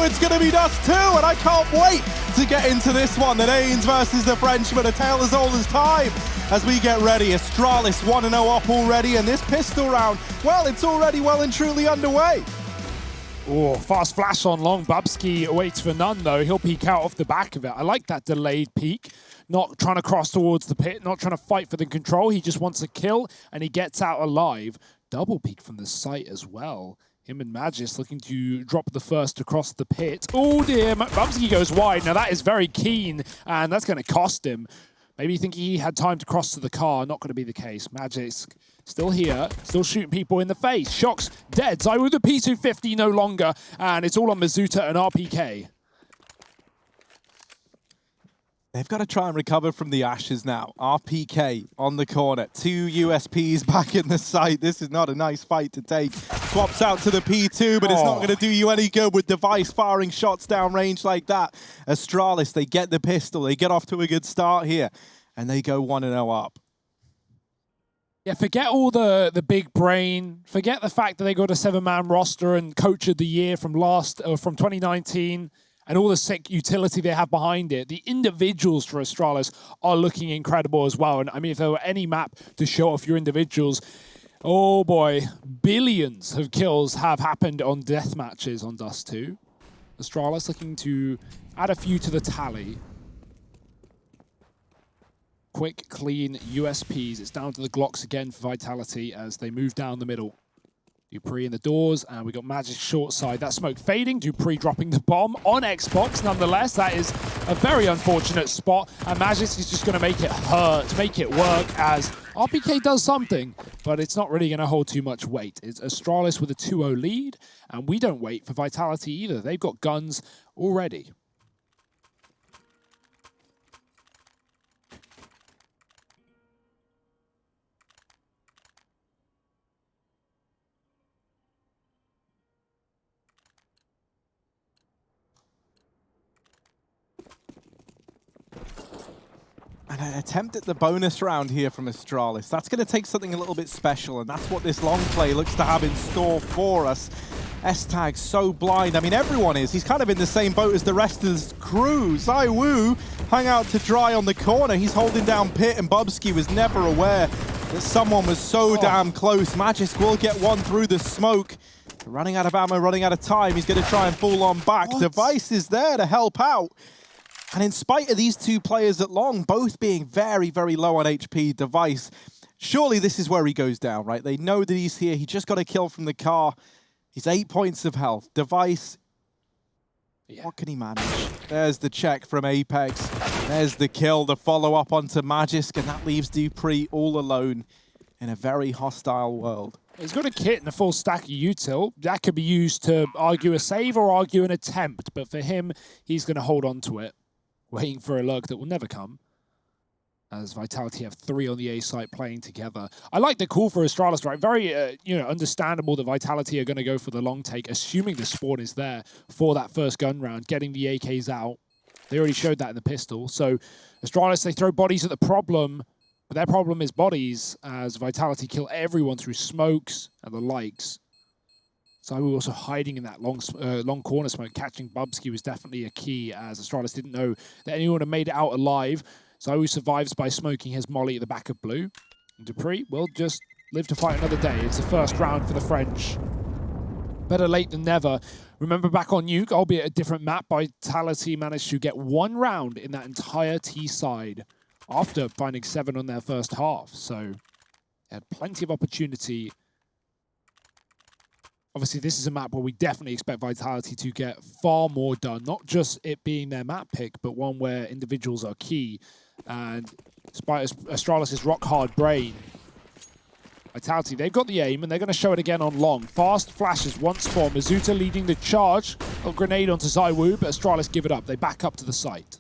it's going to be Dust2, and I can't wait to get into this one. The Danes versus the Frenchman, a tale as old as time. As we get ready, Astralis 1-0 up already, and this pistol round, well, it's already well and truly underway. Oh, fast flash on long. Bubsky waits for none, though. He'll peek out off the back of it. I like that delayed peek. Not trying to cross towards the pit, not trying to fight for the control. He just wants a kill, and he gets out alive. Double peek from the site as well. Him and Magis looking to drop the first across the pit. Oh, dear. Bubsky goes wide. Now, that is very keen, and that's going to cost him. Maybe you think he had time to cross to the car. Not going to be the case. Magis still here, still shooting people in the face. Shock's dead. ZywOo the P250 no longer, and it's all on Mizuta and RPK. They've got to try and recover from the ashes now. RPK on the corner. 2 USPs back in the site. This is not a nice fight to take. Swaps out to the P2, but it's not going to do you any good with Device firing shots down range like that. Astralis, they get the pistol. They get off to a good start here, and they go 1-0 up. Yeah, forget all the big brain. Forget the fact that they got a 7-man roster and coach of the year from 2019. And all the sick utility they have behind it. The individuals for Astralis are looking incredible as well. And I mean, if there were any map to show off your individuals, oh boy, billions of kills have happened on death matches on Dust2. Astralis looking to add a few to the tally. Quick, clean USPs. It's down to the Glocks again for Vitality as they move down the middle. Dupree in the doors, and we got Magic short side. That smoke fading. Dupree dropping the bomb on Xbox. Nonetheless, that is a very unfortunate spot, and Magic is just going to make it hurt, make it work as RPK does something, but it's not really going to hold too much weight. It's Astralis with a 2-0 lead, and we don't wait for Vitality either. They've got guns already. And an attempt at the bonus round here from Astralis. That's going to take something a little bit special, and that's what this long play looks to have in store for us. S-Tag so blind. I mean, everyone is. He's kind of in the same boat as the rest of his crew. ZywOo hung out to dry on the corner. He's holding down pit, and Bubsky was never aware that someone was so damn close. Magisk will get one through the smoke. Running out of ammo, running out of time. He's going to try and fall on back. Device is there to help out. And in spite of these two players at long, both being very, very low on HP, Device, surely this is where he goes down, right? They know that he's here. He just got a kill from the car. He's 8 points of health. Device, what can he manage? There's the check from Apex. There's the kill, the follow-up onto Magisk, and that leaves Dupree all alone in a very hostile world. He's got a kit and a full stack of util. That could be used to argue a save or argue an attempt, but for him, he's going to hold on to it, waiting for a lurk that will never come. As Vitality have 3 on the A site playing together. I like the call for Astralis, right? Very, understandable that Vitality are going to go for the long take, assuming the spawn is there for that first gun round, getting the AKs out. They already showed that in the pistol. So Astralis, they throw bodies at the problem, but their problem is bodies, as Vitality kill everyone through smokes and the likes. So we were also hiding in that long corner smoke. Catching Bubsky was definitely a key, as Astralis didn't know that anyone had made it out alive. ZywOo survives by smoking his molly at the back of blue. And Dupree will just live to fight another day. It's the first round for the French. Better late than never. Remember back on Nuke, albeit a different map, Vitality managed to get 1 round in that entire T side after finding 7 on their first half. So they had plenty of opportunity. Obviously, this is a map where we definitely expect Vitality to get far more done. Not just it being their map pick, but one where individuals are key. And despite Astralis' rock-hard brain, Vitality, they've got the aim, and they're going to show it again on long. Fast flashes once more. Mizuta leading the charge. A grenade onto ZywOo, but Astralis give it up. They back up to the site.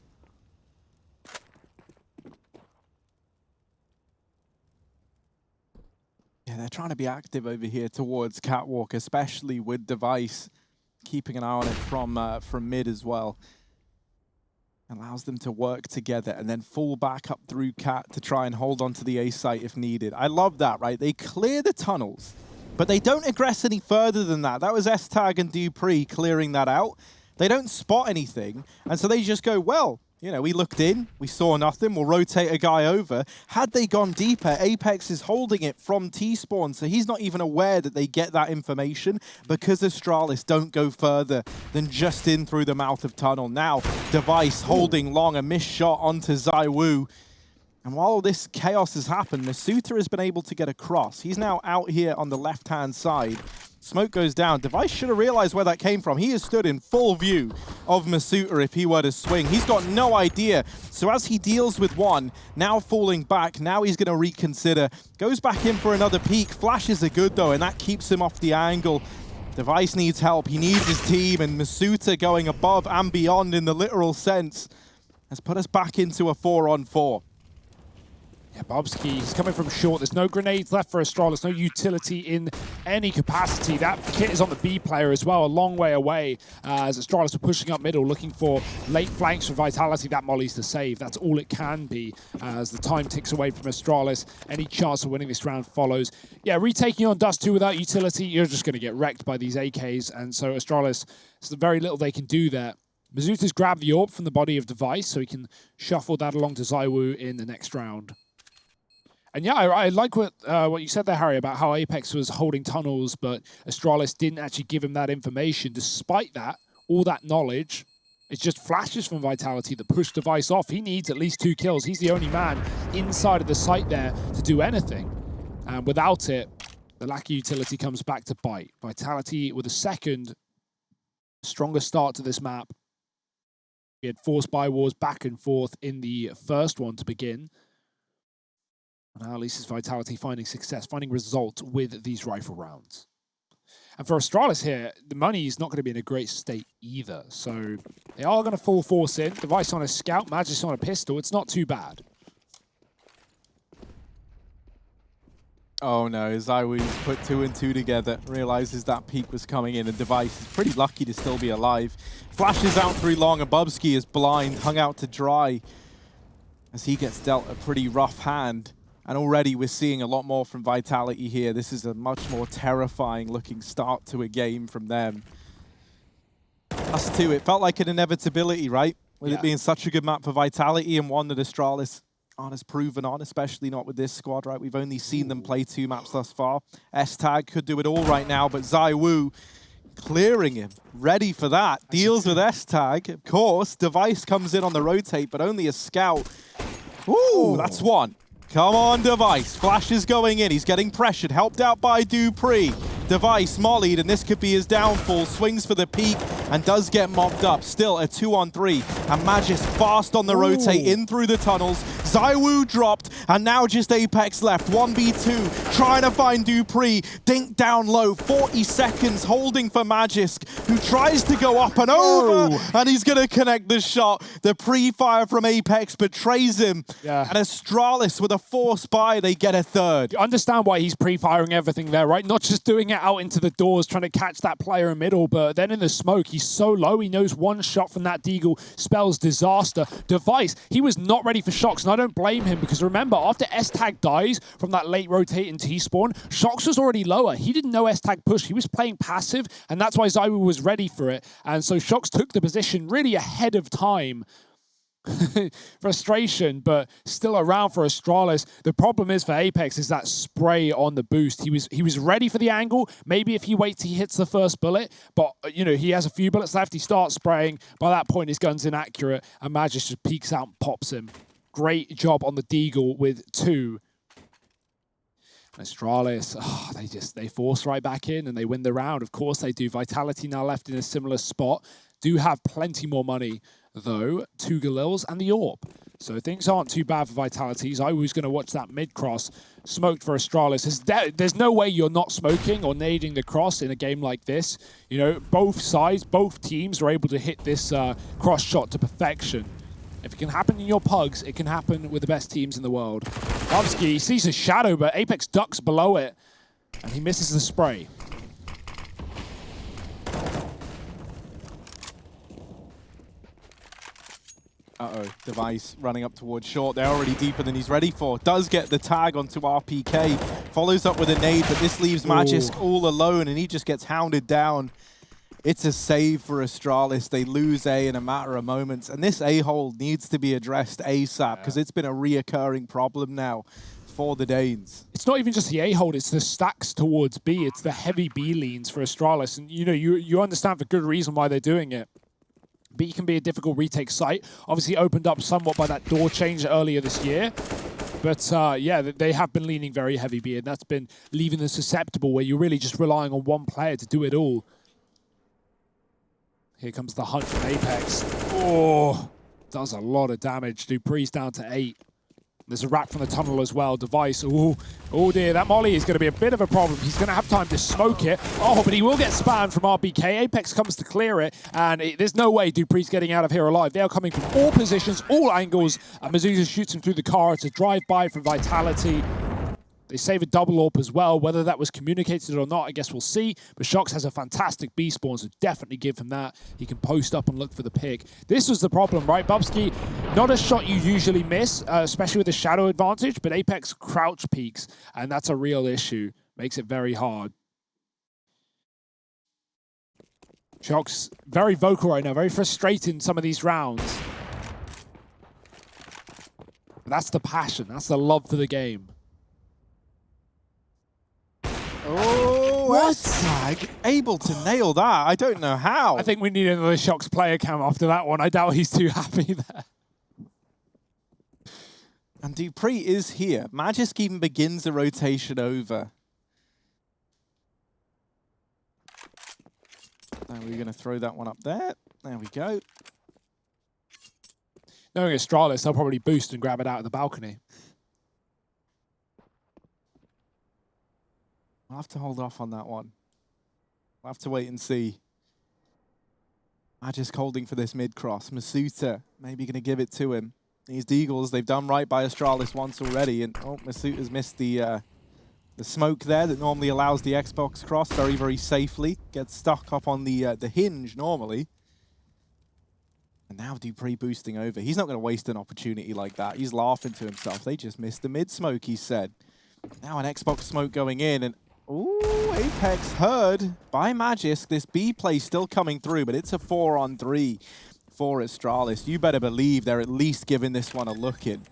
Yeah, they're trying to be active over here towards Catwalk, especially with Device keeping an eye on it from mid as well. Allows them to work together and then fall back up through Cat to try and hold on to the A site if needed. I love that, right? They clear the tunnels, but they don't aggress any further than that. That was S-Tag and Dupree clearing that out. They don't spot anything, and so they just go, well, you know, we looked in, we saw nothing, we'll rotate a guy over. Had they gone deeper, Apex is holding it from T-spawn, so he's not even aware that they get that information because Astralis don't go further than just in through the mouth of tunnel. Now, Device holding long, a missed shot onto ZywOo. And while this chaos has happened, Masuta has been able to get across. He's now out here on the left-hand side. Smoke goes down. Device should have realized where that came from. He has stood in full view of Masuta if he were to swing. He's got no idea. So as he deals with one, now falling back, now he's going to reconsider. Goes back in for another peek. Flashes are good though, and that keeps him off the angle. Device needs help. He needs his team, and Masuta going above and beyond in the literal sense has put us back into a 4-on-4. Yeah, Bobski, he's coming from short. There's no grenades left for Astralis, no utility in any capacity. That kit is on the B player as well, a long way away, as Astralis are pushing up middle, looking for late flanks for Vitality. That molly's the save. That's all it can be as the time ticks away from Astralis. Any chance of winning this round follows. Yeah, retaking on Dust2 without utility, you're just going to get wrecked by these AKs, and so Astralis, there's very little they can do there. Mazuta's grabbed the AWP from the body of Device, so he can shuffle that along to ZywOo in the next round. And yeah, I like what you said there, Harry, about how Apex was holding tunnels, but Astralis didn't actually give him that information. Despite that, all that knowledge, it's just flashes from Vitality that push Device off. He needs at least 2 kills. He's the only man inside of the site there to do anything. And without it, the lack of utility comes back to bite. Vitality with a second stronger start to this map. We had 4 spy wars back and forth in the first one to begin. Now at least it's Vitality finding success, finding results with these rifle rounds. And for Astralis here, the money is not going to be in a great state either. So they are going to full force in. Device on a scout, Magis on a pistol. It's not too bad. Oh no, ZywOo's put 2 and 2 together, realizes that peak was coming in, and Device is pretty lucky to still be alive. Flashes out through long, and Bubsky is blind, hung out to dry as he gets dealt a pretty rough hand. And already we're seeing a lot more from Vitality here. This is a much more terrifying looking start to a game from them. Dust2, it felt like an inevitability, right? With it being such a good map for Vitality, and one that Astralis aren't as proven on, especially not with this squad, right? We've only seen them play 2 maps thus far. S-Tag could do it all right now, but ZywOo clearing him, ready for that. Deals with S-Tag, of course. Device comes in on the rotate, but only a scout. Ooh, that's one. Come on, Device. Flash is going in. He's getting pressured. Helped out by Dupree. Device mollied, and this could be his downfall. Swings for the peak and does get mopped up. Still a 2-on-3. And Magis fast on the rotate in through the tunnels. ZywOo dropped, and now just Apex left. 1v2, trying to find Dupree. Dink down low. 40 seconds holding for Magisk, who tries to go up and over, and he's going to connect the shot. The pre-fire from Apex betrays him. And Astralis with a 4 spy, they get a 3rd. You understand why he's pre-firing everything there, right? Not just doing it out into the doors, trying to catch that player in middle, but then in the smoke, he's so low, he knows one shot from that deagle spells disaster. Device, he was not ready for Shocks, and I don't blame him, because remember, after S-Tag dies from that late rotating T-spawn, Shocks was already lower. He didn't know S-Tag push. He was playing passive, and that's why ZywOo was ready for it. And so Shocks took the position really ahead of time. Frustration, but still around for Astralis. The problem is for Apex is that spray on the boost. He was ready for the angle. Maybe if he waits, he hits the first bullet. But you know, he has a few bullets left. He starts spraying. By that point, his gun's inaccurate, and Magis just peeks out and pops him. Great job on the deagle with 2. Astralis, they force right back in and they win the round. Of course they do. Vitality now left in a similar spot. Do have plenty more money though, 2 Galils and the AWP. So things aren't too bad for Vitality. I was going to watch that mid-cross smoked for Astralis. There's no way you're not smoking or nading the cross in a game like this. You know, both sides, both teams are able to hit this cross shot to perfection. If it can happen in your pugs, it can happen with the best teams in the world. Bubsky sees a shadow, but Apex ducks below it, and he misses the spray. Uh-oh, Device running up towards short. They're already deeper than he's ready for. Does get the tag onto RPK. Follows up with a nade, but this leaves Magisk all alone, and he just gets hounded down. It's a save for Astralis. They lose A in a matter of moments. And this A-hole needs to be addressed ASAP because it's been a reoccurring problem now for the Danes. It's not even just the A-hold, it's the stacks towards B. It's the heavy B leans for Astralis. And you know, you understand for good reason why they're doing it. B can be a difficult retake site. Obviously opened up somewhat by that door change earlier this year. But yeah, they have been leaning very heavy B, and that's been leaving them susceptible where you're really just relying on one player to do it all. Here comes the hunt from Apex. Oh, does a lot of damage. Dupree's down to 8. There's a wrap from the tunnel as well. Device, oh dear, that molly is going to be a bit of a problem. He's going to have time to smoke it. Oh, but he will get spammed from RBK. Apex comes to clear it, and there's no way Dupree's getting out of here alive. They are coming from all positions, all angles, and Mazuta shoots him through the car. It's a drive-by for Vitality. They save a double AWP as well. Whether that was communicated or not, I guess we'll see. But Shox has a fantastic B spawn, so definitely give him that. He can post up and look for the pick. This was the problem, right, Bubsky? Not a shot you usually miss, especially with the shadow advantage, but Apex crouch peaks, and that's a real issue. Makes it very hard. Shox very vocal right now, very frustrated in some of these rounds. But that's the passion, that's the love for the game. Oh, Estag able to nail that. I don't know how. I think we need another Shox player cam after that one. I doubt he's too happy there. And Dupree is here. Magisk even begins the rotation over. Now we're going to throw that one up there. There we go. Knowing Astralis, they'll probably boost and grab it out of the balcony. I'll have to hold off on that one. We'll have to wait and see. Magisk holding for this mid-cross. Masuta maybe going to give it to him. These Deagles, they've done right by Astralis once already. And oh, Masuta's missed the smoke there that normally allows the Xbox cross very, very safely. Gets stuck up on the hinge normally. And now Dupree boosting over. He's not going to waste an opportunity like that. He's laughing to himself. They just missed the mid-smoke, he said. Now an Xbox smoke going in, and ooh, Apex heard by Magisk. This B play still coming through, but it's a 4-on-3 for Astralis. You better believe they're at least giving this one a look in.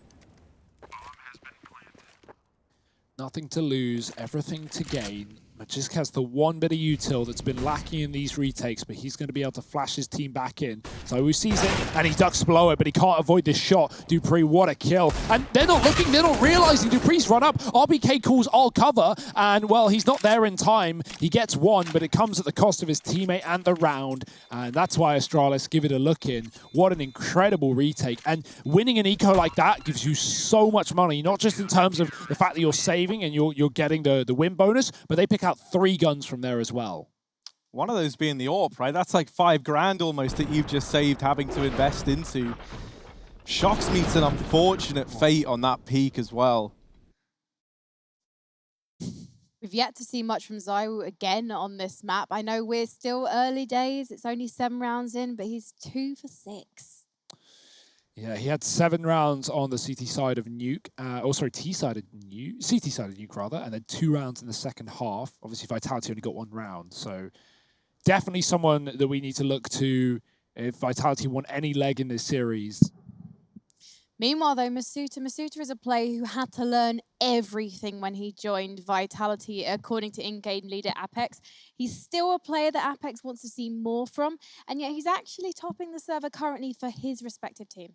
Nothing to lose, everything to gain. Magisk has the one bit of util that's been lacking in these retakes, but he's going to be able to flash his team back in. So he sees it, and he ducks below it, but he can't avoid this shot. Dupree, what a kill. And they're not looking, they're not realizing Dupree's run up. RBK calls all cover, and well, he's not there in time. He gets one, but it comes at the cost of his teammate and the round. And that's why Astralis give it a look in. What an incredible retake. And winning an eco like that gives you so much money, not just in terms of the fact that you're saving and you're getting the win bonus, but they pick out 3 guns from there as well. One of those being the AWP, right? That's like 5 grand almost that you've just saved having to invest into. Shox meets an unfortunate fate on that peak as well. We've yet to see much from ZywOo again on this map. I know we're still early days. It's only 7 rounds in, but he's 2 for 6. Yeah, he had 7 rounds on the CT side of Nuke, T side of Nuke, CT side of Nuke rather, and then 2 rounds in the second half. Obviously, Vitality only got 1 round, so definitely someone that we need to look to if Vitality want any leg in this series. Meanwhile, though, Masuta is a player who had to learn everything when he joined Vitality, according to in-game leader Apex. He's still a player that Apex wants to see more from, and yet he's actually topping the server currently for his respective team.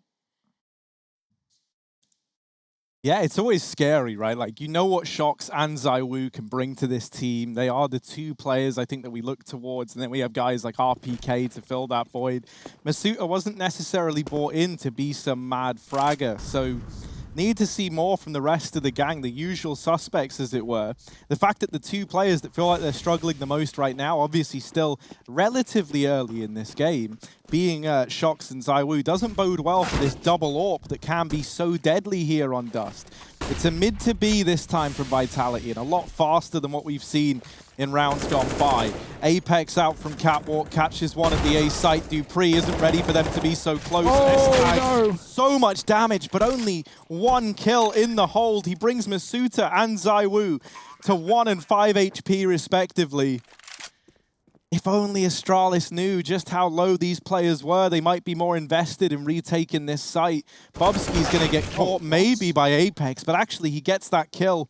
Yeah, it's always scary, right? Like, you know what Shox and ZywOo can bring to this team. They are the 2 players, I think, that we look towards. And then we have guys like RPK to fill that void. Masuta wasn't necessarily brought in to be some mad fragger. So need to see more from the rest of the gang, the usual suspects, as it were. The fact that the 2 players that feel like they're struggling the most right now, obviously still relatively early in this game, being Shox and ZywOo, doesn't bode well for this double AWP that can be so deadly here on Dust. It's a mid to B this time from Vitality, and a lot faster than what we've seen in rounds gone by. Apex out from Catwalk, catches one at the A site. Dupree isn't ready for them to be so close. Oh, no. So much damage, but only 1 kill in the hold. He brings Masuta and ZywOo to 1 and 5 HP respectively. If only Astralis knew just how low these players were, they might be more invested in retaking this site. Bubsky's going to get caught maybe by Apex, but actually he gets that kill.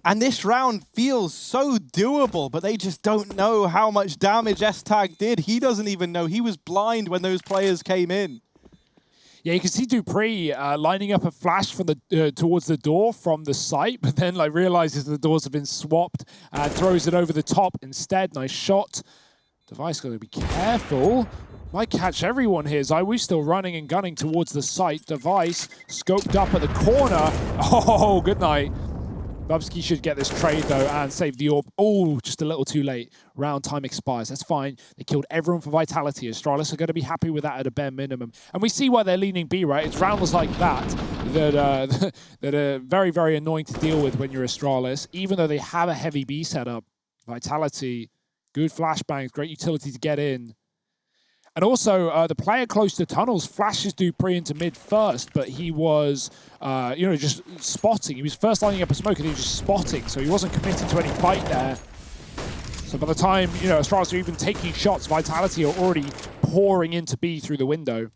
And this round feels so doable, but they just don't know how much damage S-Tag did. He doesn't even know. He was blind when those players came in. Yeah, you can see Dupree lining up a flash from the towards the door from the site, but then like realizes the doors have been swapped and throws it over the top instead. Nice shot. Device got to be careful. Might catch everyone here. Zywoo still running and gunning towards the site. Device scoped up at the corner. Oh, good night. Bubsky should get this trade, though, and save the orb. Oh, just a little too late. Round time expires. That's fine. They killed everyone for Vitality. Astralis are going to be happy with that at a bare minimum. And we see why they're leaning B, right? It's rounds like that that are very, very annoying to deal with when you're Astralis. Even though they have a heavy B setup, Vitality, good flashbangs, great utility to get in. And also, the player close to tunnels flashes Dupree into mid first, but he was, just spotting. He was first lining up a smoke and he was just spotting, so he wasn't committed to any fight there. So by the time, Astralis are even taking shots, Vitality are already pouring into B through the window.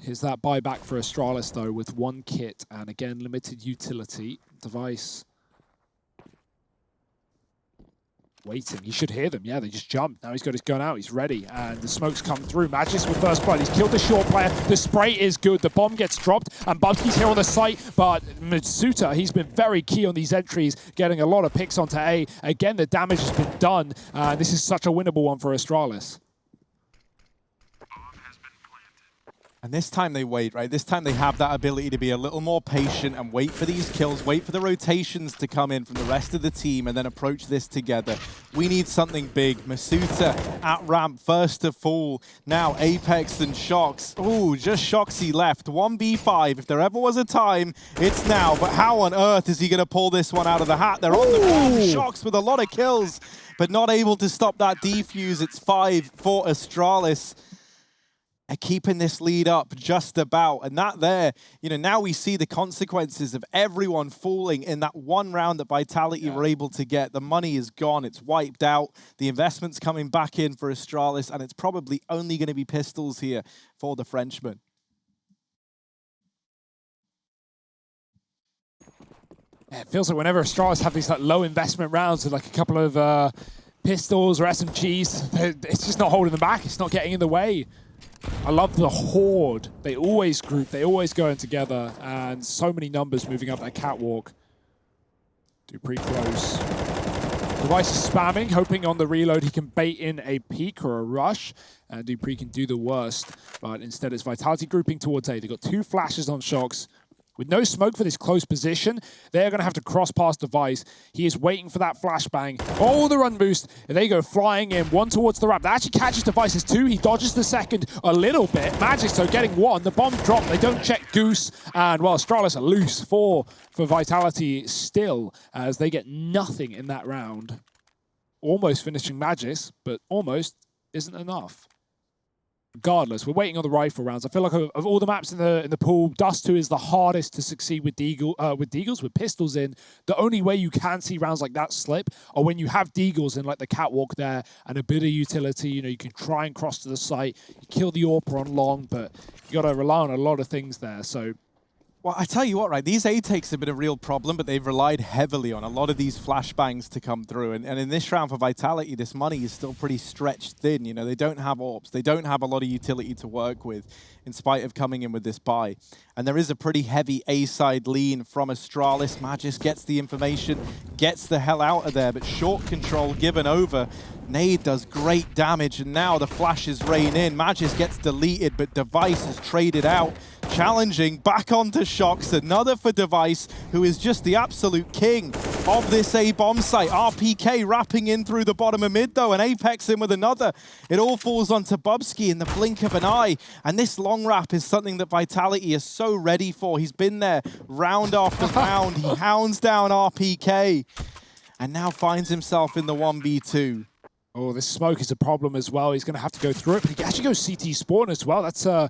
Here's that buyback for Astralis, though, with one kit and, again, limited utility. Device waiting. He should hear them. Yeah, they just jumped. Now he's got his gun out. He's ready. And the smoke's come through. Magis with first blood. He's killed the short player. The spray is good. The bomb gets dropped. And Bubsky's here on the site. But Mitsuta, he's been very key on these entries, getting a lot of picks onto A. Again, the damage has been done. This is such a winnable one for Astralis. And this time they wait, right? This time they have that ability to be a little more patient and wait for these kills, wait for the rotations to come in from the rest of the team and then approach this together. We need something big. Masuta at ramp, first to fall. Now Apex and Shox. Ooh, just Shoxy left. 1v5. If there ever was a time, it's now. But how on earth is he going to pull this one out of the hat? They're on the ground. Shox with a lot of kills, but not able to stop that defuse. It's 5 for Astralis. Keeping this lead up just about, and that there, now we see the consequences of everyone falling in that one round that Vitality were able to get. The money is gone, it's wiped out, the investment's coming back in for Astralis, and it's probably only going to be pistols here for the Frenchman. Yeah, it feels like whenever Astralis have these low investment rounds with a couple of pistols or SMGs, it's just not holding them back, it's not getting in the way. I love the horde. They always group, they always go in together, and so many numbers moving up that catwalk. Dupree close. Device is spamming, hoping on the reload he can bait in a peek or a rush, and Dupree can do the worst, but instead it's Vitality grouping towards A. They've got 2 flashes on Shox. With no smoke for this close position, they're going to have to cross past Device. He is waiting for that flashbang. Oh, the run boost. And they go flying in, one towards the ramp. That actually catches Device's 2. He dodges the second a little bit. Magic, so getting 1. The bomb dropped. They don't check Goose. And, well, Astralis are loose. 4 for Vitality still, as they get nothing in that round. Almost finishing Magis, but almost isn't enough. Regardless, we're waiting on the rifle rounds. I feel like of all the maps in the pool, Dust2 is the hardest to succeed with Deagles, with pistols in. The only way you can see rounds like that slip are when you have Deagles in the catwalk there and a bit of utility. You can try and cross to the site, you kill the AWPer on long, but you got to rely on a lot of things there. So. Well, I tell you what, right, these A-takes have been a real problem, but they've relied heavily on a lot of these flashbangs to come through. And in this round for Vitality, this money is still pretty stretched thin. They don't have AWPs. They don't have a lot of utility to work with, in spite of coming in with this buy. And there is a pretty heavy A-side lean from Astralis. Magis gets the information, gets the hell out of there, but short control given over. Nade does great damage, and now the flashes rain in. Magis gets deleted, but Device is traded out. Challenging back onto Shox, another for Device, who is just the absolute king of this A-bomb site. RPK wrapping in through the bottom of mid, though, and Apex in with another. It all falls onto Bubsky in the blink of an eye, and this long wrap is something that Vitality is so ready for. He's been there round after round. He hounds down RPK, and now finds himself in the 1v2. Oh, this smoke is a problem as well. He's going to have to go through it, but he actually goes CT spawn as well. That's a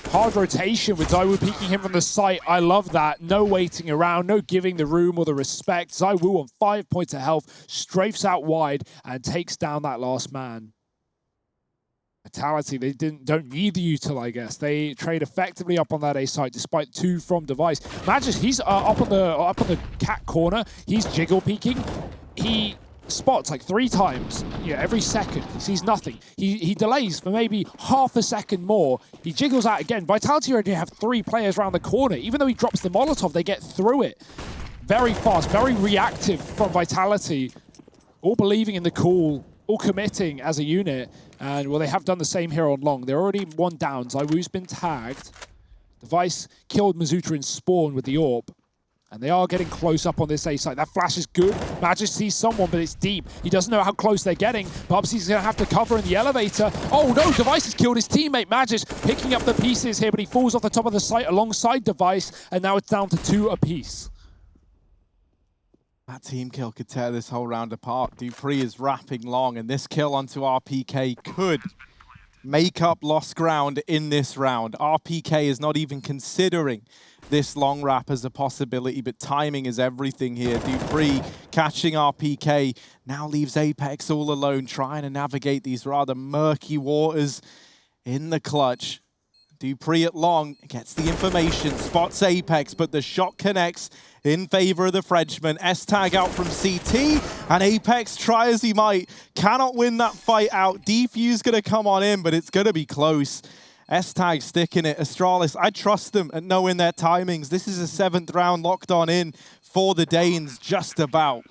hard rotation with ZywOo peeking him from the site. I love that. No waiting around, no giving the room or the respect. ZywOo on 5 points of health, strafes out wide and takes down that last man. Vitality, they don't need the util, I guess. They trade effectively up on that A site, despite 2 from Device. Magisk, he's up on the cat corner. He's jiggle peeking. He spots like 3 times, every second. He sees nothing. He delays for maybe half a second more. He jiggles out again. Vitality already have 3 players around the corner. Even though he drops the Molotov, they get through it. Very fast, very reactive from Vitality. All believing in the call, all committing as a unit. And, well, they have done the same here on long. They're already 1 down. ZywOo's been tagged. Device killed Mizuta in spawn with the AWP. And they are getting close up on this A site. That flash is good. Magisk sees someone, but it's deep. He doesn't know how close they're getting. Bubsy's going to have to cover in the elevator. Oh, no, Device has killed his teammate. Magisk picking up the pieces here, but he falls off the top of the site alongside Device, and now it's down to 2 apiece. That team kill could tear this whole round apart. Dupree is wrapping long, and this kill onto RPK could make up lost ground in this round. RPK is not even considering this long wrap as a possibility, but timing is everything here. Dupree catching RPK now leaves Apex all alone, trying to navigate these rather murky waters in the clutch. Dupree at long gets the information, spots Apex, but the shot connects in favor of the Frenchman. S-Tag out from CT, and Apex, try as he might, cannot win that fight out. Defuse going to come on in, but it's going to be close. S-Tag sticking it. Astralis, I trust them at knowing their timings. This is a 7th round locked on in for the Danes, just about.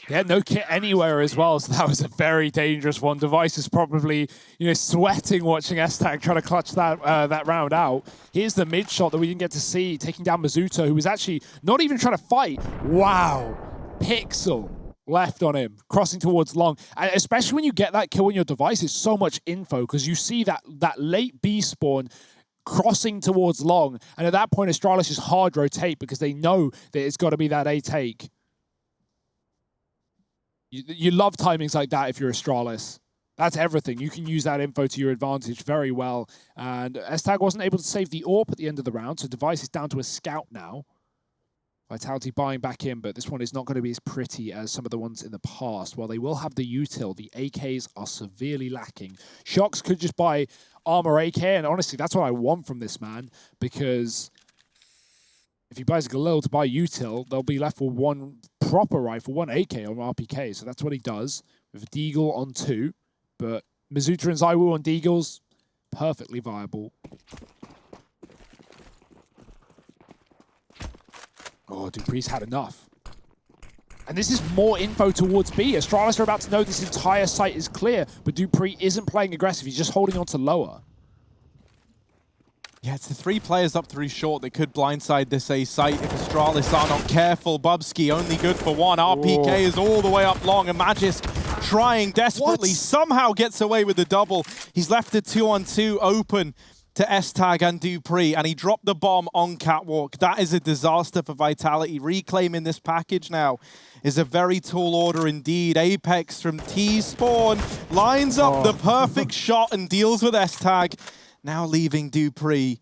Yeah, no kit anywhere as well, so that was a very dangerous one. Device is probably, sweating watching S-Tag trying to clutch that that round out. Here's the mid shot that we didn't get to see, taking down Mizuta, who was actually not even trying to fight. Wow, Pixel left on him, crossing towards long. And especially when you get that kill on your Device, it's so much info, because you see that late B spawn crossing towards long, and at that point, Astralis just hard rotate, because they know that it's got to be that A take. You love timings like that if you're Astralis. That's everything. You can use that info to your advantage very well. And S-Tag wasn't able to save the AWP at the end of the round, so Device is down to a scout now. Vitality buying back in, but this one is not going to be as pretty as some of the ones in the past. While they will have the util, the AKs are severely lacking. Shox could just buy armor AK, and honestly, that's what I want from this man, because if he buys a Galil to buy util, they'll be left with 1 proper rifle, 1 AK on RPK. So that's what he does with a Deagle on 2. But Mizuta and ZywOo on Deagles, perfectly viable. Oh, Dupree's had enough. And this is more info towards B. Astralis are about to know this entire site is clear, but Dupree isn't playing aggressive. He's just holding on to lower. Yeah, it's the 3 players up 3 short that could blindside this A site if Astralis are not careful. Bubsky only good for 1. RPK is all the way up long, and Magisk trying desperately, somehow gets away with the double. He's left a 2-on-2 open to S-Tag and Dupree, and he dropped the bomb on Catwalk. That is a disaster for Vitality. Reclaiming this package now is a very tall order indeed. Apex from T-Spawn lines up the perfect shot and deals with S-Tag. Now leaving Dupree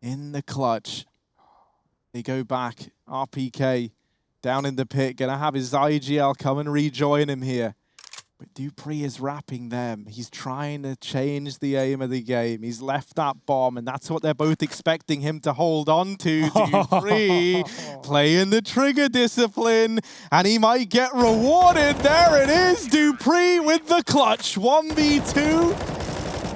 in the clutch. They go back. RPK down in the pit. Gonna have his IGL come and rejoin him here. But Dupree is wrapping them. He's trying to change the aim of the game. He's left that bomb, and that's what they're both expecting him to hold on to. Dupree playing the trigger discipline, and he might get rewarded. There it is. Dupree with the clutch. 1v2.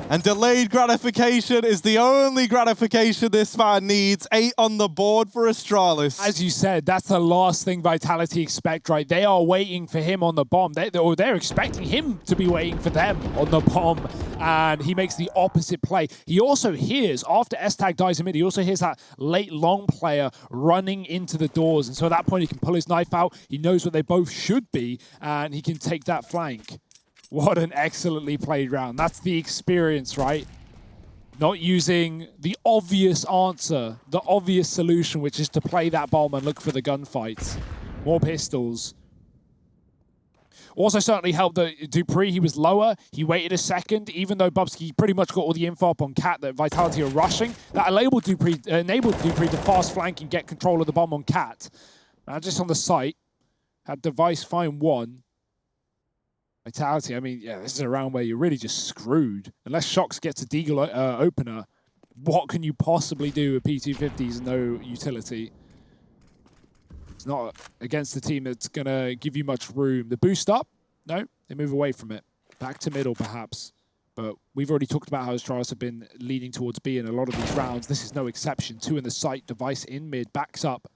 And delayed gratification is the only gratification this man needs. 8 on the board for Astralis. As you said, that's the last thing Vitality expect, right? They are waiting for him on the bomb. They're expecting him to be waiting for them on the bomb. And he makes the opposite play. He also hears, after S-Tag dies in mid, he also hears that late long player running into the doors. And so at that point, he can pull his knife out. He knows what they both should be, and he can take that flank. What an excellently played round. That's the experience, right? Not using the obvious answer, the obvious solution, which is to play that bomb and look for the gunfights. More pistols. Also certainly helped that Dupree, he was lower. He waited a second, even though Bubsky pretty much got all the info up on Cat that Vitality are rushing. That enabled Dupree to fast flank and get control of the bomb on Cat. Just on the site, had Device find one. Vitality, I mean, yeah, this is a round where you're really just screwed. Unless Shox gets a Deagle opener, what can you possibly do with P250s and no utility? It's not against the team that's going to give you much room. The boost up? No, they move away from it. Back to middle, perhaps. But we've already talked about how Astralis have been leading towards B in a lot of these rounds. This is no exception. 2 in the site, Device in mid, backs up.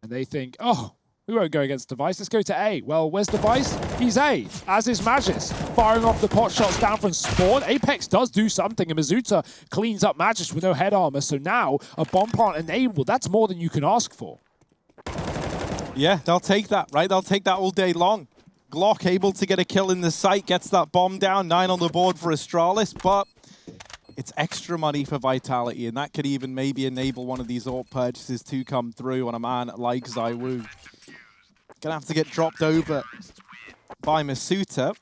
And they think, oh, we won't go against Device, let's go to A. Well, where's Device? He's A, as is Magis. Firing off the pot shots down from Spawn. Apex does do something, and Mizuta cleans up Magis with no head armor. So now, a bomb plant enabled. That's more than you can ask for. Yeah, they'll take that, right? They'll take that all day long. Glock able to get a kill in the site, gets that bomb down. 9 on the board for Astralis, but it's extra money for Vitality, and that could even maybe enable one of these AWP purchases to come through on a man like ZywOo. Gonna have to get dropped over by Masuta.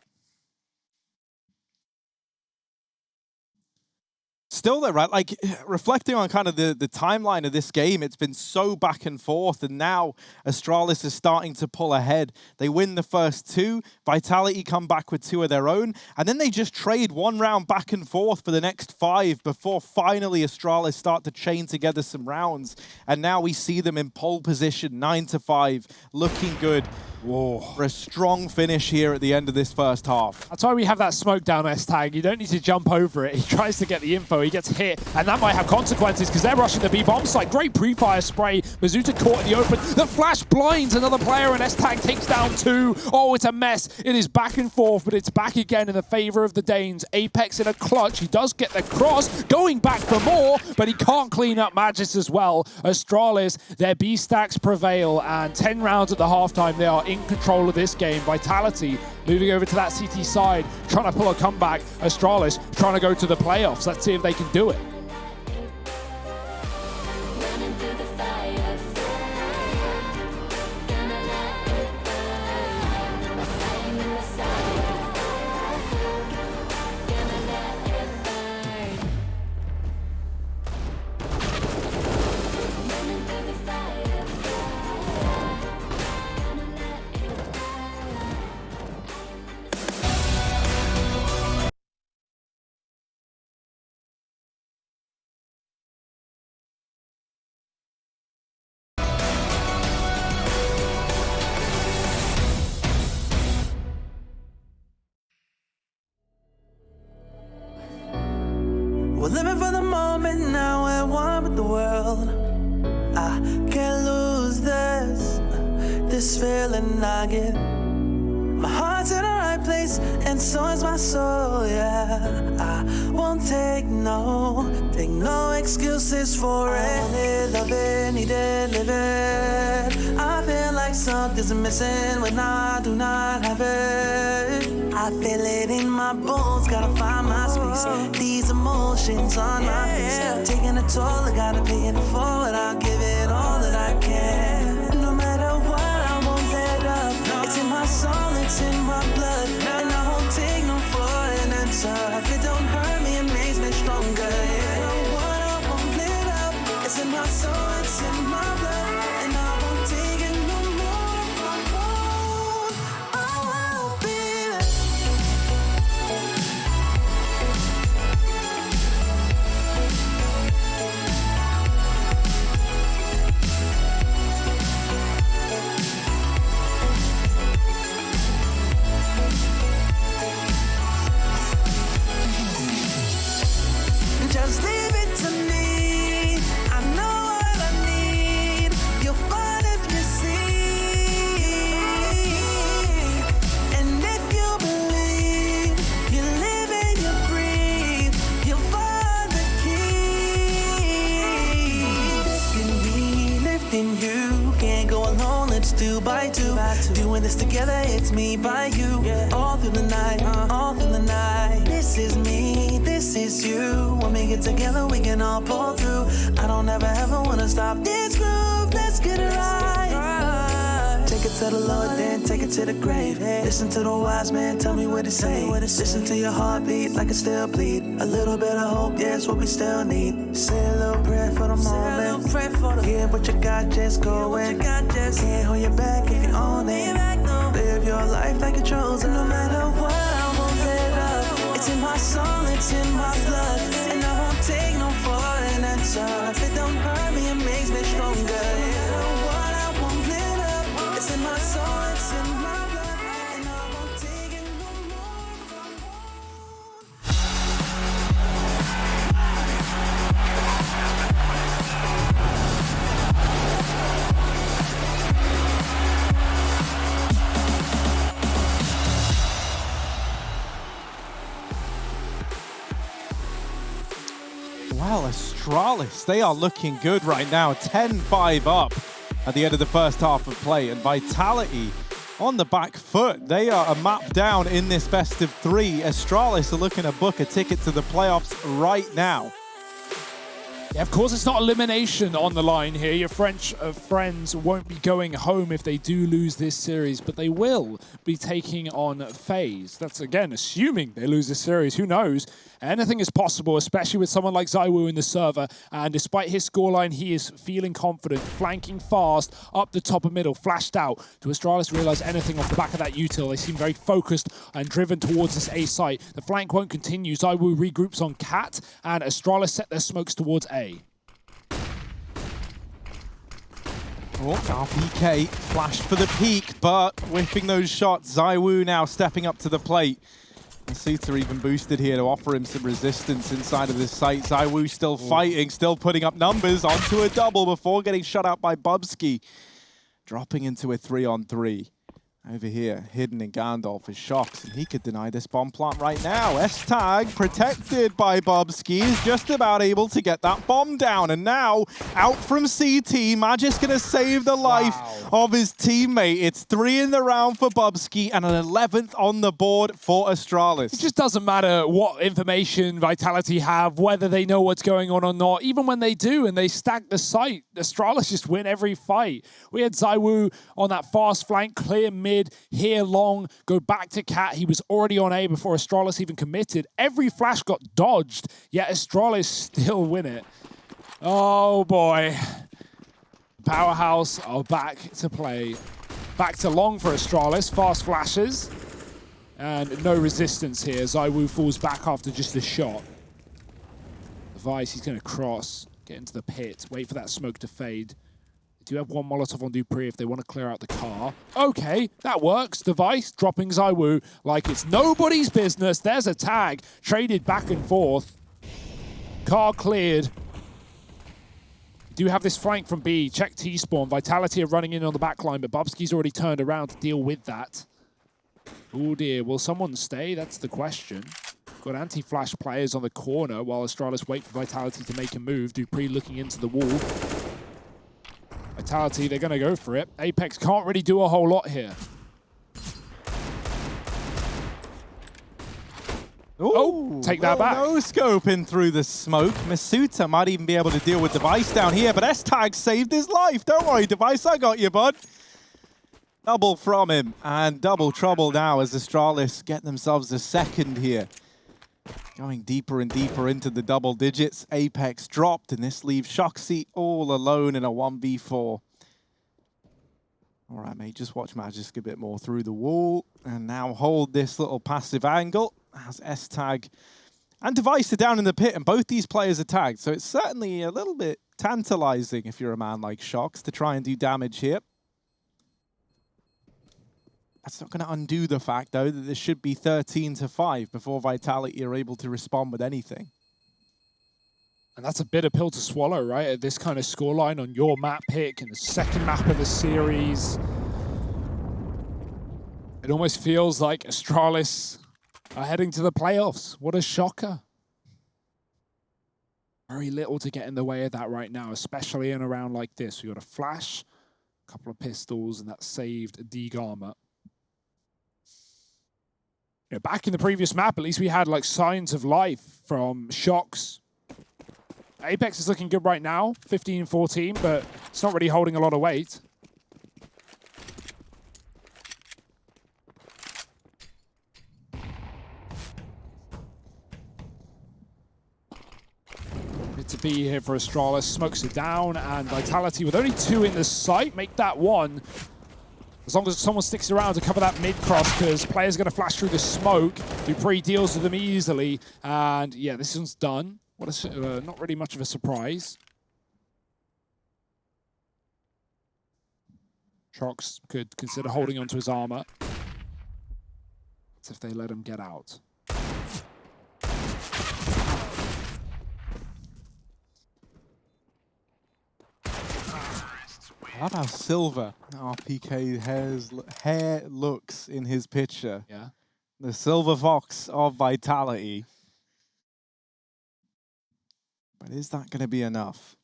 Still though, right, like reflecting on kind of the timeline of this game, it's been so back and forth, and now Astralis is starting to pull ahead. They win the first 2, Vitality come back with 2 of their own, and then they just trade 1 round back and forth for the next 5 before finally Astralis start to chain together some rounds. And now we see them in pole position, 9-5, looking good. Whoa. For a strong finish here at the end of this first half. That's why we have that smoke down S-Tag. You don't need to jump over it. He tries to get the info. He gets hit, and that might have consequences because they're rushing the B-bomb site. Great pre-fire spray. Mizuta caught in the open. The flash blinds another player, and S-Tag takes down 2. Oh, it's a mess. It is back and forth, but it's back again in the favor of the Danes. Apex in a clutch. He does get the cross, going back for more, but he can't clean up Magis as well. Astralis, their B-stacks prevail, and 10 rounds at the halftime. They are in control of this game. Vitality moving over to that CT side, trying to pull a comeback. Astralis trying to go to the playoffs. Let's see if they can do it. We're living for the moment now, we're one with the world. I can't lose this feeling I get. My heart's in the right place, and so is my soul, yeah. I won't take no excuses for it. I want it, love it, need it, live it. I feel like something's missing when I do not have it. I feel it in my bones, gotta find my space. These emotions on my face, taking a toll, I gotta pay it forward. I'll give it all that I can. No matter what, I won't let up. It's in my soul, it's in my blood, and I won't take no for an answer. If it don't hurt me, it makes me stronger. Yeah. No what, I won't let up. It's in my soul, it's in my blood, and I won't take it no more. If I won't, I will be there. Just leave it to me. I know what I need. You'll find if you see. And if you believe, you live and you breathe, you'll find the key. Lifting me, lifting you. Can't go alone, let's do by two. Doing this together, it's me by you. All through the night, all through the night. This is me, this is you. When we get together, we can all pull through. I don't ever wanna stop this groove. Let's get it right. Take it to the Lord, then take it to the grave. Listen to the wise man, tell me what to say. Listen to your heartbeat like it still bleed. A little bit of hope, yeah, it's what we still need. Say a little prayer for the moment. Give what you got, just go in. Can't hold you back if you own it. Live your life like you're chosen. No matter what, I won't let up. It's in my soul, it's in my blood. And I won't take no for an answer. If it don't hurt me, it makes me stronger. No matter what, I won't let up. It's in my soul, it's in my blood. And I won't take it no more from Well, Astralis, they are looking good right now. 10-5 up at the end of the first half of play. And Vitality on the back foot. They are a map down in this best of 3. Astralis are looking to book a ticket to the playoffs right now. Yeah, of course, it's not elimination on the line here. Your French friends won't be going home if they do lose this series, but they will be taking on FaZe. That's, again, assuming they lose this series. Who knows? Anything is possible, especially with someone like ZywOo in the server. And despite his scoreline, he is feeling confident, flanking fast, up the top of middle, flashed out. Do Astralis realize anything off the back of that util? They seem very focused and driven towards this A site. The flank won't continue. ZywOo regroups on Cat, and Astralis set their smokes towards A. Oh, RPK flashed for the peak, but whiffing those shots. ZywOo now stepping up to the plate. Masuta even boosted here to offer him some resistance inside of this site. ZywOo still fighting, still putting up numbers onto a double before getting shut out by Bubsky. Dropping into a 3-on-3. Over here, hidden in Gandalf is Shox, and he could deny this bomb plant right now. S-Tag, protected by Bubsky, is just about able to get that bomb down. And now, out from CT, Magic's going to save the life of his teammate. It's 3 in the round for Bubsky and an 11th on the board for Astralis. It just doesn't matter what information Vitality have, whether they know what's going on or not. Even when they do and they stack the site, Astralis just win every fight. We had ZywOo on that fast flank, clear mid, here long, go back to Cat. He was already on A before Astralis even committed. Every flash got dodged, yet Astralis still win it. Oh boy. Powerhouse are back to play. Back to long for Astralis. Fast flashes. And no resistance here. ZywOo falls back after just a shot. Device, he's going to cross, get into the pit, wait for that smoke to fade. They do have one Molotov on Dupree if they want to clear out the car. Okay, that works. Device dropping ZywOo like it's nobody's business. There's a tag. Traded back and forth. Car cleared. Do have this flank from B. Check T-spawn. Vitality are running in on the back line, but Bubsky's already turned around to deal with that. Oh dear, will someone stay? That's the question. Got anti-flash players on the corner while Astralis wait for Vitality to make a move. Dupree looking into the wall. Vitality, they're going to go for it. Apex can't really do a whole lot here. Ooh, take that back. No scoping through the smoke. Masuta might even be able to deal with Device down here, but S-Tag saved his life. Don't worry, Device, I got you, bud. Double from him, and double trouble now as Astralis get themselves a second here. Going deeper and deeper into the double digits. Apex dropped, and this leaves Shoxy all alone in a 1v4. All right, mate, just watch Magisk a bit more through the wall, and now hold this little passive angle as S-Tag and Device are down in the pit, and both these players are tagged. So it's certainly a little bit tantalizing if you're a man like Shox to try and do damage here. That's not going to undo the fact, though, that this should be 13-5 before Vitality are able to respond with anything. And that's a bitter pill to swallow, right? At this kind of scoreline on your map pick in the second map of the series. It almost feels like Astralis are heading to the playoffs. What a shocker. Very little to get in the way of that right now, especially in a round like this. We got a flash, a couple of pistols, and that saved D-Garma. You know, back in the previous map, at least we had like signs of life from Shox. Apex is looking good right now, 15-14, but it's not really holding a lot of weight. to be here for Astralis. Smokes it down, and Vitality with only 2 in the sight, make that 1. As long as someone sticks around to cover that mid-cross, because players going to flash through the smoke. dupreeh deals with them easily, and yeah, this one's done. What a, not really much of a surprise. Shox could consider holding onto his armor. That's if they let him get out. I love how silver RPK hair looks in his picture. Yeah. The silver fox of Vitality. But is that going to be enough?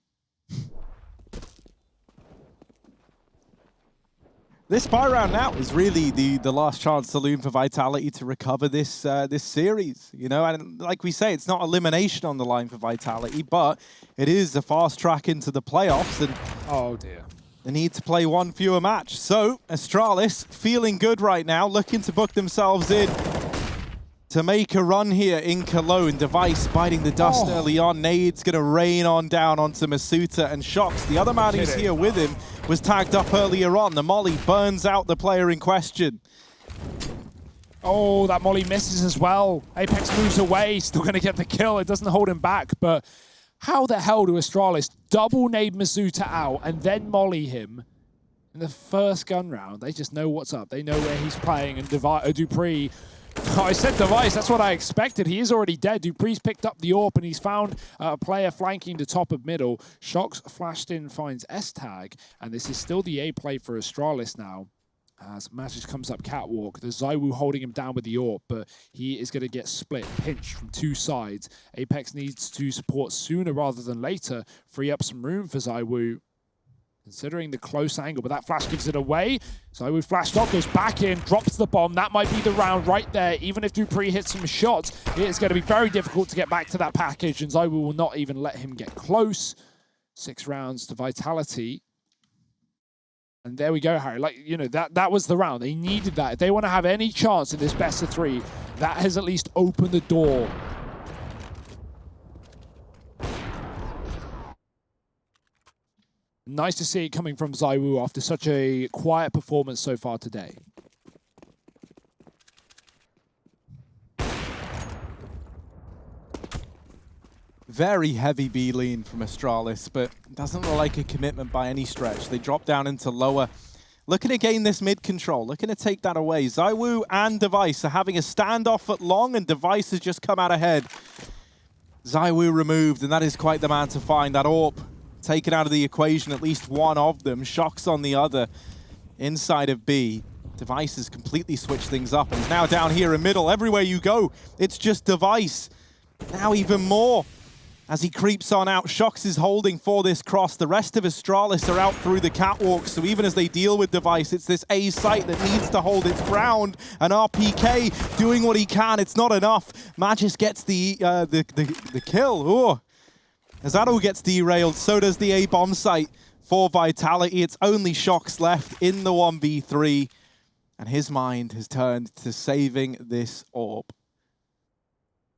This spy round now is really the last chance saloon for Vitality to recover this this series. You know, and like we say, it's not elimination on the line for Vitality, but it is a fast track into the playoffs, and oh dear, they need to play one fewer match. So Astralis feeling good right now, looking to book themselves in to make a run here in Cologne. Device biting the dust early on. Nade's going to rain on down onto Masuta, and Shox, the other man who's here with him, was tagged up earlier on. The molly burns out the player in question. Oh, that molly misses as well. Apex moves away, still going to get the kill. It doesn't hold him back, but how the hell do Astralis double nade Masuta out and then molly him in the first gun round? They just know what's up. They know where he's playing, and dupreeh... Oh, I said Device, that's what I expected. He is already dead. dupreeh's picked up the AWP, and he's found a player flanking the top of middle. Shox flashed in, finds S-Tag, and this is still the A play for Astralis now. As Magic comes up catwalk, there's ZywOo holding him down with the AWP, but he is going to get split, pinched from 2 sides. Apex needs to support sooner rather than later, free up some room for ZywOo. Considering the close angle, but that flash gives it away. ZywOo flashed off, goes back in, drops the bomb. That might be the round right there. Even if dupreeh hits some shots, it's going to be very difficult to get back to that package, and ZywOo will not even let him get close. 6 rounds to Vitality. And there we go, Harry. Like, you know, that was the round. They needed that. If they want to have any chance in this best of 3, that has at least opened the door. Nice to see it coming from ZywOo after such a quiet performance so far today. Very heavy B lean from Astralis, but doesn't look like a commitment by any stretch. They drop down into lower. Looking to gain this mid control, looking to take that away. ZywOo and Device are having a standoff at long, and Device has just come out ahead. ZywOo removed, and that is quite the man to find. That AWP taken out of the equation, at least one of them. Shox on the other, inside of B. Device has completely switched things up, and is now down here in middle. Everywhere you go, it's just Device. Now even more. As he creeps on out, Shox is holding for this cross. The rest of Astralis are out through the catwalk, so even as they deal with Device, it's this A site that needs to hold its ground. And RPK doing what he can. It's not enough. Magis gets the kill. Ooh. As that all gets derailed, so does the A bomb site for Vitality. It's only Shox left in the 1v3, and his mind has turned to saving this AWP.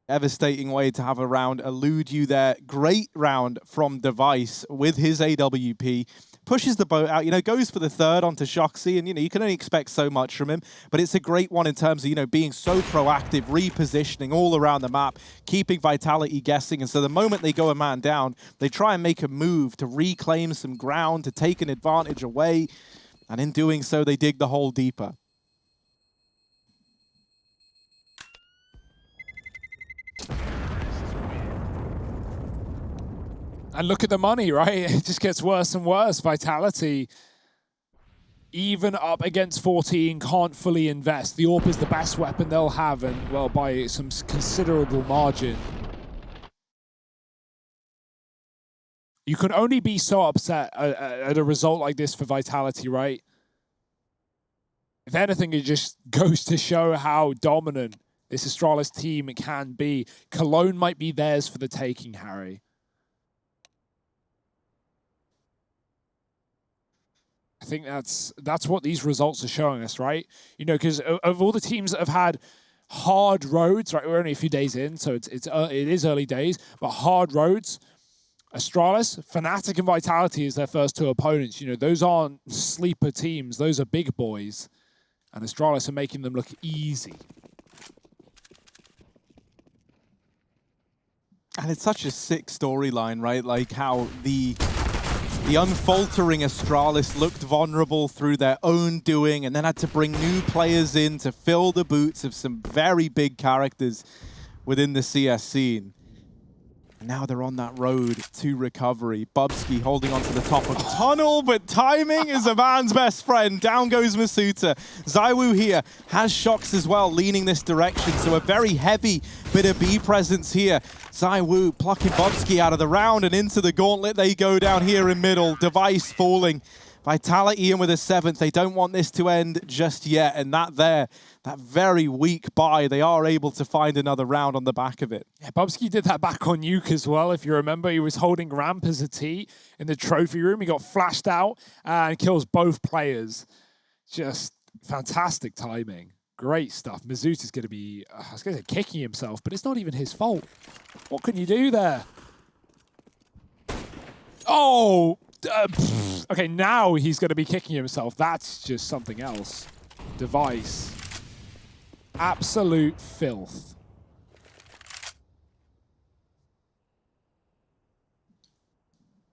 Devastating way to have a round elude you there. Great round from Device with his AWP. Pushes the boat out, you know, goes for the third onto Shoxy, and, you know, you can only expect so much from him, but it's a great one in terms of, you know, being so proactive, repositioning all around the map, keeping Vitality guessing, and so the moment they go a man down, they try and make a move to reclaim some ground, to take an advantage away, and in doing so, they dig the hole deeper. And look at the money, right? It just gets worse and worse. Vitality, even up against 14, can't fully invest. The AWP is the best weapon they'll have, and, well, by some considerable margin. You can only be so upset at a result like this for Vitality, right? If anything, it just goes to show how dominant this Astralis team can be. Cologne might be theirs for the taking, Harry. I think that's what these results are showing us, right? You know, because of all the teams that have had hard roads, right? We're only a few days in, so it is early days, but hard roads. Astralis, Fnatic and Vitality is their first two opponents. You know, those aren't sleeper teams. Those are big boys. And Astralis are making them look easy. And it's such a sick storyline, right? Like how the unfaltering Astralis looked vulnerable through their own doing and then had to bring new players in to fill the boots of some very big characters within the CS scene. Now they're on that road to recovery. Bubsky holding onto the top of the tunnel, but timing is a man's best friend. Down goes Masuta. ZywOo here has Shox as well, leaning this direction. So a very heavy bit of B presence here. ZywOo plucking Bubsky out of the round and into the gauntlet they go down here in middle. Device falling. Vitality in with a 7th. They don't want this to end just yet. And that very weak buy, they are able to find another round on the back of it. Yeah, Bubsky did that back on Nuke as well. If you remember, he was holding ramp as a T in the trophy room. He got flashed out and kills both players. Just fantastic timing. Great stuff. Mazuta's going to be, I was going to say kicking himself, but it's not even his fault. What can you do there? Oh! Okay, now he's going to be kicking himself. That's just something else. Device. Absolute filth.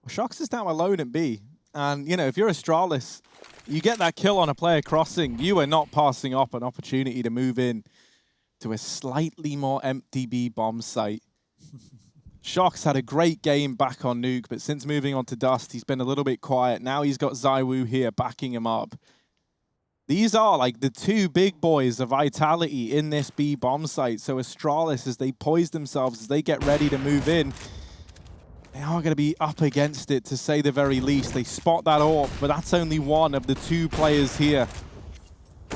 Well, Shox is now alone at B. And, you know, if you're Astralis, you get that kill on a player crossing, you are not passing up an opportunity to move in to a slightly more empty B bomb site. Shox had a great game back on Nuke, but since moving on to Dust, he's been a little bit quiet. Now he's got ZywOo here backing him up. These are like the two big boys of Vitality in this B bomb site. So Astralis, as they poise themselves, as they get ready to move in, they are going to be up against it, to say the very least. They spot that AWP, but that's only one of the two players here.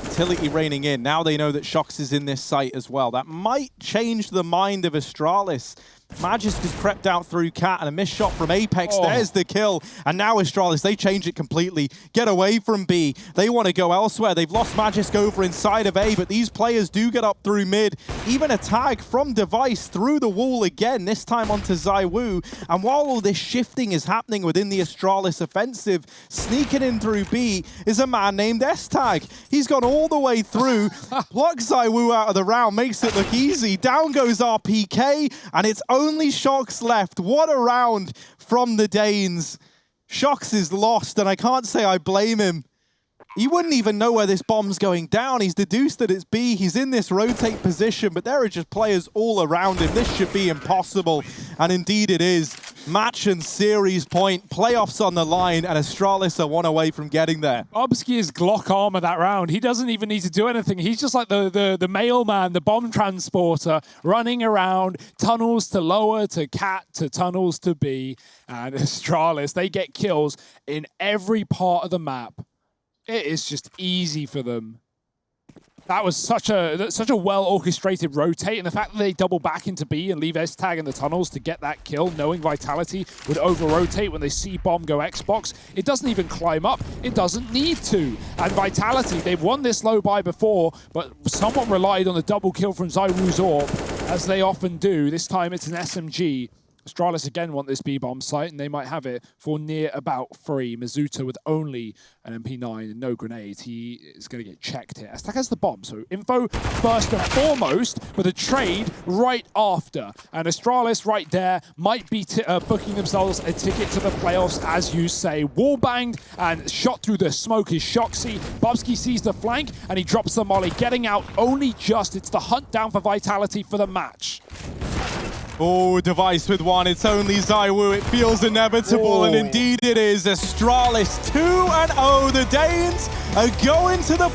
Utility raining in. Now they know that Shox is in this site as well. That might change the mind of Astralis. Magisk has crept out through Cat and a missed shot from Apex. Oh. There's the kill. And now Astralis, they change it completely. Get away from B. They want to go elsewhere. They've lost Magisk over inside of A, but these players do get up through mid. Even a tag from Device through the wall again, this time onto ZywOo. And while all this shifting is happening within the Astralis offensive, sneaking in through B is a man named S-Tag. He's gone all the way through, plucks ZywOo out of the round, makes it look easy. Down goes RPK, and it's only Shox left. What a round from the Danes. Shox is lost, and I can't say I blame him. He wouldn't even know where this bomb's going down. He's deduced that it's B. He's in this rotate position, but there are just players all around him. This should be impossible, and indeed it is. Match and series point, playoffs on the line, and Astralis are one away from getting there. Bubsky is Glock armor that round. He doesn't even need to do anything. He's just like the mailman, the bomb transporter, running around, tunnels to lower, to Cat, to tunnels to B, and Astralis, they get kills in every part of the map. It is just easy for them. That was such a well-orchestrated rotate, and the fact that they double back into B and leave S-Tag in the tunnels to get that kill, knowing Vitality would over-rotate when they see Bomb go Xbox. It doesn't even climb up. It doesn't need to. And Vitality, they've won this low buy before, but somewhat relied on the double kill from ZywOo's AWP, as they often do. This time it's an SMG. Astralis again want this B-bomb site, and they might have it for near about free. Masuta with only an MP9 and no grenades. He is going to get checked here. S-Tag has the bomb, so info first and foremost, but the trade right after. And Astralis right there might be booking themselves a ticket to the playoffs, as you say. Wallbanged and shot through the smoke is Shoxy. Bubsky sees the flank, and he drops the molly, getting out only just. It's the hunt down for Vitality for the match. Oh, Device with one. It's only ZywOo. It feels inevitable, and indeed it is. Astralis 2-0. The Danes are going to the